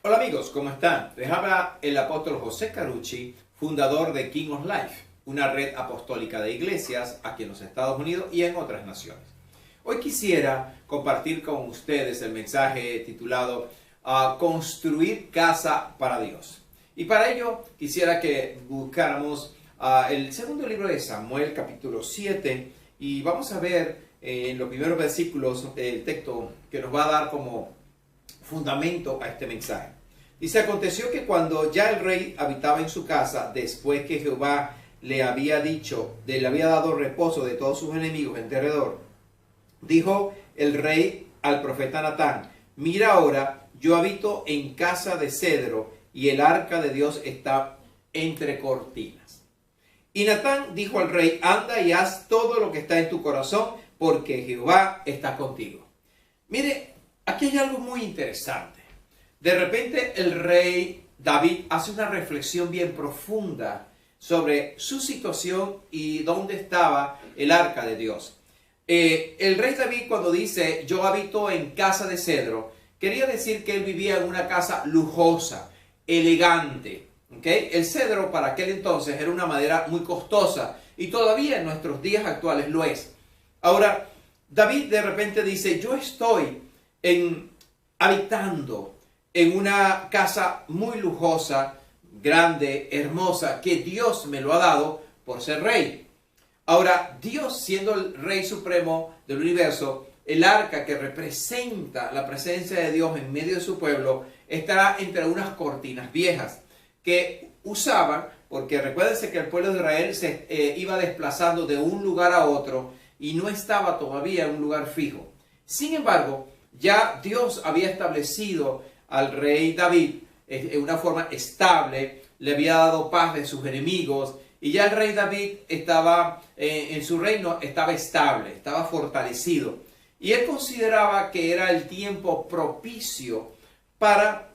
Hola amigos, ¿cómo están? Les habla el apóstol José Carucci, fundador de King of Life, una red apostólica de iglesias aquí en los Estados Unidos y en otras naciones. Hoy quisiera compartir con ustedes el mensaje titulado Construir casa para Dios. Y para ello quisiera que buscáramos el segundo libro de Samuel, capítulo 7, y vamos a ver en los primeros versículos el texto que nos va a dar como fundamento a este mensaje. Dice: aconteció que cuando ya el rey habitaba en su casa, después que Jehová le había dado reposo de todos sus enemigos en derredor, dijo el rey al profeta Natán: mira ahora, yo habito en casa de cedro y el arca de Dios está entre cortinas. Y Natán dijo al rey: anda y haz todo lo que está en tu corazón, porque Jehová está contigo. Mire, aquí hay algo muy interesante. De repente el rey David hace una reflexión bien profunda sobre su situación y dónde estaba el arca de Dios. El rey David, cuando dice yo habito en casa de cedro, quería decir que él vivía en una casa lujosa, elegante. ¿Okay? El cedro para aquel entonces era una madera muy costosa y todavía en nuestros días actuales lo es. Ahora, David de repente dice: yo estoy habitando en una casa muy lujosa, grande, hermosa, que Dios me lo ha dado por ser rey. Ahora, Dios, siendo el Rey Supremo del universo, el arca que representa la presencia de Dios en medio de su pueblo, estará entre unas cortinas viejas que usaban, porque recuérdense que el pueblo de Israel se iba desplazando de un lugar a otro y no estaba todavía en un lugar fijo. Sin embargo, ya Dios había establecido al rey David en una forma estable, le había dado paz de sus enemigos, y ya el rey David estaba en su reino, estaba estable, estaba fortalecido. Y él consideraba que era el tiempo propicio para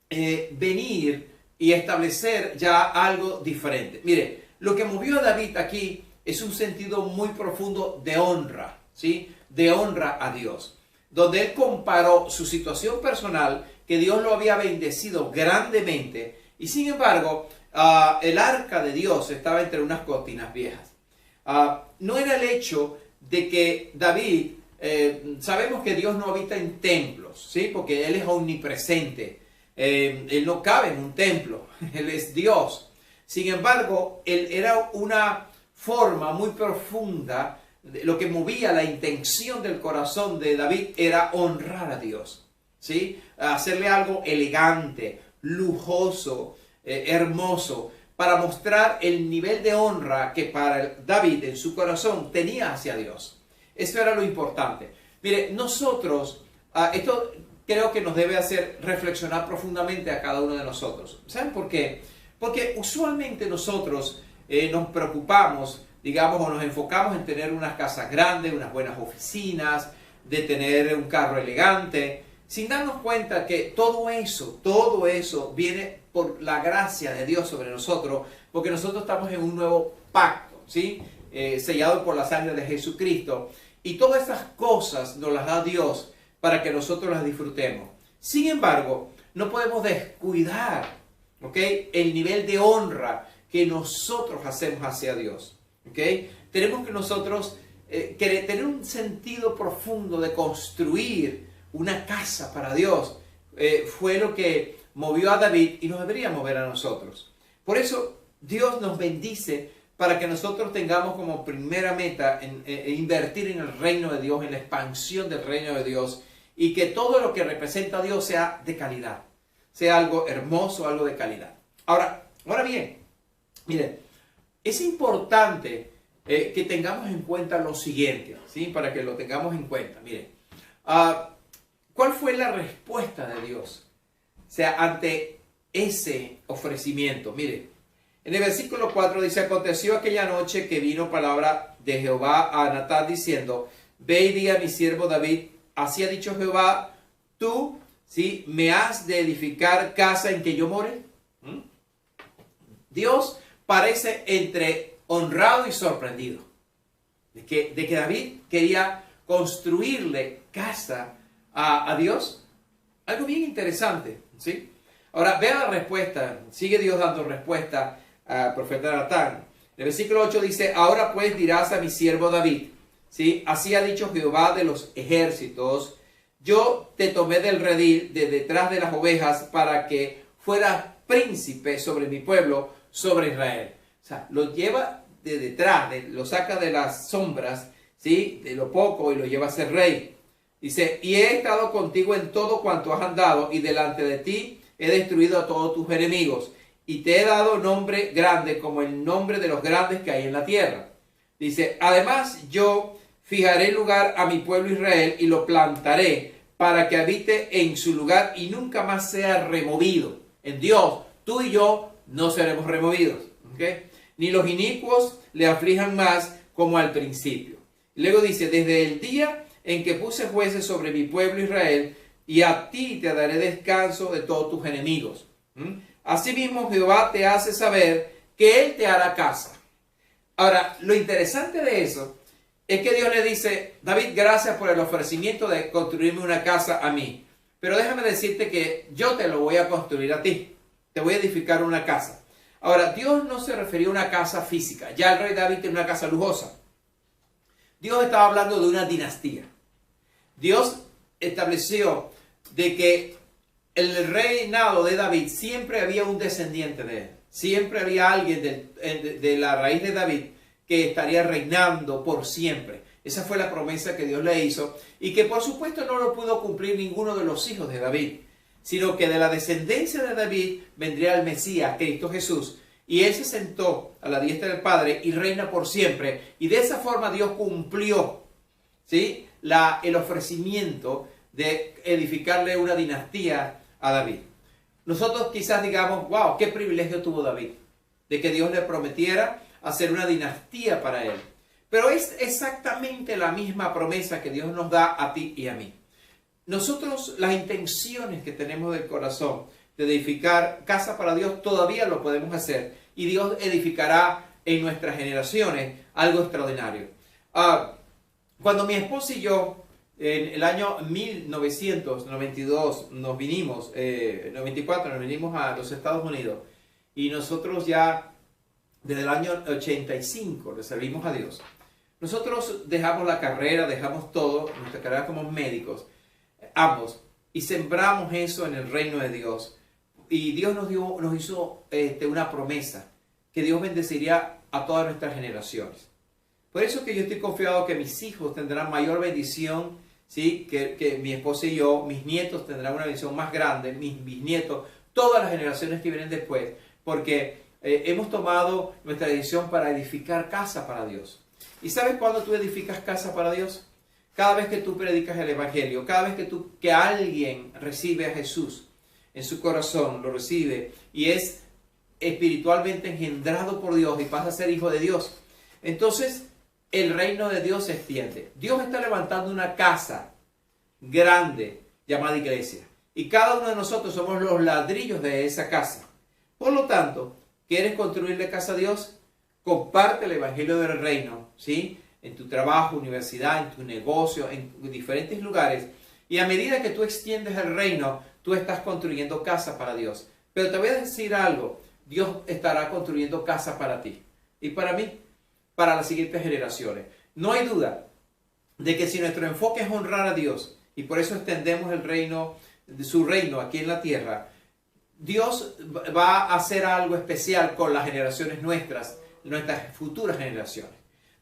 venir y establecer ya algo diferente. Mire, lo que movió a David aquí es un sentido muy profundo de honra, ¿sí? De honra a Dios, donde él comparó su situación personal, que Dios lo había bendecido grandemente, y sin embargo, el arca de Dios estaba entre unas cortinas viejas. No era el hecho de que David, sabemos que Dios no habita en templos, ¿sí? Porque Él es omnipresente. Él no cabe en un templo, Él es Dios. Sin embargo, Él era una forma muy profunda. Lo que movía la intención del corazón de David era honrar a Dios, ¿sí? Hacerle algo elegante, lujoso, hermoso, para mostrar el nivel de honra que para David en su corazón tenía hacia Dios. Esto era lo importante. Mire, nosotros, esto creo que nos debe hacer reflexionar profundamente a cada uno de nosotros. ¿Saben por qué? Porque usualmente nosotros nos preocupamos, digamos, o nos enfocamos en tener unas casas grandes, unas buenas oficinas, de tener un carro elegante, sin darnos cuenta que todo eso viene por la gracia de Dios sobre nosotros, porque nosotros estamos en un nuevo pacto, ¿sí? Sellado por la sangre de Jesucristo, y todas esas cosas nos las da Dios para que nosotros las disfrutemos. Sin embargo, no podemos descuidar, ¿ok?, el nivel de honra que nosotros hacemos hacia Dios. ¿Okay? Tenemos que nosotros tener un sentido profundo de construir una casa para Dios. Fue lo que movió a David y nos debería mover a nosotros. Por eso Dios nos bendice para que nosotros tengamos como primera meta invertir en el reino de Dios, en la expansión del reino de Dios, y que todo lo que representa a Dios sea de calidad, sea algo hermoso, algo de calidad. Ahora bien, miren, es importante que tengamos en cuenta lo siguiente, ¿sí? Para que lo tengamos en cuenta. Miren, ¿cuál fue la respuesta de Dios? O sea, ante ese ofrecimiento. Miren, en el versículo 4 dice: aconteció aquella noche que vino palabra de Jehová a Natán diciendo: ve y di a mi siervo David, así ha dicho Jehová, tú, ¿sí?, me has de edificar casa en que yo more. Dios parece entre honrado y sorprendido de que David quería construirle casa a Dios. Algo bien interesante, ¿sí? Ahora, vean la respuesta. Sigue Dios dando respuesta al profeta Natán. El versículo 8 dice, ahora pues dirás a mi siervo David, ¿sí? Así ha dicho Jehová de los ejércitos, yo te tomé del redil de detrás de las ovejas para que fueras príncipe sobre mi pueblo, sobre Israel. O sea, lo lleva de detrás, lo saca de las sombras, ¿sí? De lo poco y lo lleva a ser rey. Dice, y he estado contigo en todo cuanto has andado y delante de ti he destruido a todos tus enemigos. Y te he dado nombre grande como el nombre de los grandes que hay en la tierra. Dice, además yo fijaré lugar a mi pueblo Israel y lo plantaré para que habite en su lugar y nunca más sea removido. En Dios, tú y yo no seremos removidos. ¿Okay? Ni los inicuos le aflijan más como al principio. Luego dice, desde el día en que puse jueces sobre mi pueblo Israel, y a ti te daré descanso de todos tus enemigos. Asimismo Jehová te hace saber que Él te hará casa. Ahora, lo interesante de eso es que Dios le dice, David, gracias por el ofrecimiento de construirme una casa a mí. Pero déjame decirte que yo te lo voy a construir a ti. Te voy a edificar una casa. Ahora, Dios no se refería a una casa física. Ya el rey David tiene una casa lujosa. Dios estaba hablando de una dinastía. Dios estableció de que el reinado de David siempre había un descendiente de él. Siempre había alguien de la raíz de David que estaría reinando por siempre. Esa fue la promesa que Dios le hizo y que por supuesto no lo pudo cumplir ninguno de los hijos de David, sino que de la descendencia de David vendría el Mesías, Cristo Jesús, y él se sentó a la diestra del Padre y reina por siempre. Y de esa forma Dios cumplió, ¿sí?, el ofrecimiento de edificarle una dinastía a David. Nosotros quizás digamos, wow, qué privilegio tuvo David, de que Dios le prometiera hacer una dinastía para él. Pero es exactamente la misma promesa que Dios nos da a ti y a mí. Nosotros, las intenciones que tenemos del corazón de edificar casa para Dios, todavía lo podemos hacer. Y Dios edificará en nuestras generaciones algo extraordinario. Cuando mi esposa y yo, en el año 1992, nos vinimos, 94, nos vinimos a los Estados Unidos. Y nosotros ya, desde el año 85, le servimos a Dios. Nosotros dejamos la carrera, dejamos todo, nuestra carrera como médicos, ambos, y sembramos eso en el reino de Dios. Y Dios nos hizo una promesa, que Dios bendeciría a todas nuestras generaciones. Por eso que yo estoy confiado que mis hijos tendrán mayor bendición, ¿sí?, que mi esposa y yo, mis nietos tendrán una bendición más grande, mis bisnietos, todas las generaciones que vienen después, porque hemos tomado nuestra decisión para edificar casa para Dios. ¿Y sabes cuándo tú edificas casa para Dios? Cada vez que tú predicas el Evangelio, cada vez que alguien recibe a Jesús en su corazón, lo recibe y es espiritualmente engendrado por Dios y pasa a ser hijo de Dios. Entonces, el reino de Dios se extiende. Dios está levantando una casa grande llamada iglesia. Y cada uno de nosotros somos los ladrillos de esa casa. Por lo tanto, ¿quieres construirle casa a Dios? Comparte el evangelio del reino, ¿sí?, en tu trabajo, universidad, en tu negocio, en diferentes lugares. Y a medida que tú extiendes el reino, tú estás construyendo casa para Dios. Pero te voy a decir algo. Dios estará construyendo casa para ti y para mí, para las siguientes generaciones. No hay duda de que si nuestro enfoque es honrar a Dios, y por eso extendemos el reino, su reino aquí en la tierra, Dios va a hacer algo especial con las generaciones nuestras futuras generaciones.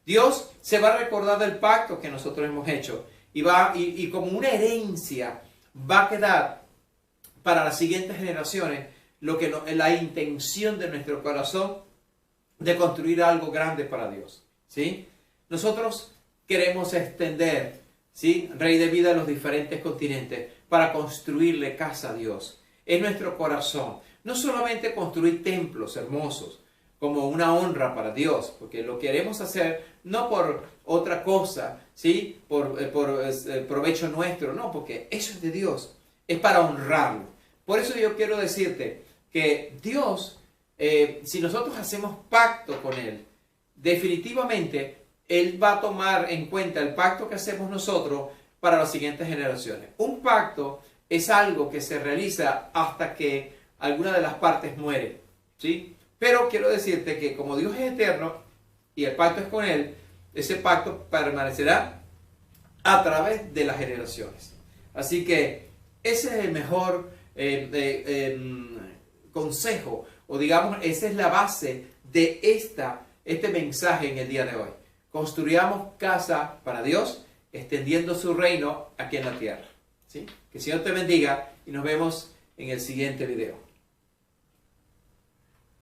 Dios se va a recordar del pacto que nosotros hemos hecho y como una herencia va a quedar para las siguientes generaciones la intención de nuestro corazón de construir algo grande para Dios, ¿sí? Nosotros queremos extender, ¿sí?, Rey de Vida a los diferentes continentes para construirle casa a Dios. Es nuestro corazón. No solamente construir templos hermosos como una honra para Dios, porque lo queremos hacer no por otra cosa, ¿sí?, por provecho nuestro, no, porque eso es de Dios, es para honrarlo. Por eso yo quiero decirte que Dios, si nosotros hacemos pacto con Él, definitivamente Él va a tomar en cuenta el pacto que hacemos nosotros para las siguientes generaciones. Un pacto es algo que se realiza hasta que alguna de las partes muere, ¿sí? Pero quiero decirte que como Dios es eterno y el pacto es con Él, ese pacto permanecerá a través de las generaciones. Así que ese es el mejor consejo, o digamos, esa es la base de este mensaje en el día de hoy. Construyamos casa para Dios, extendiendo su reino aquí en la tierra, ¿sí? Que el Señor te bendiga y nos vemos en el siguiente video.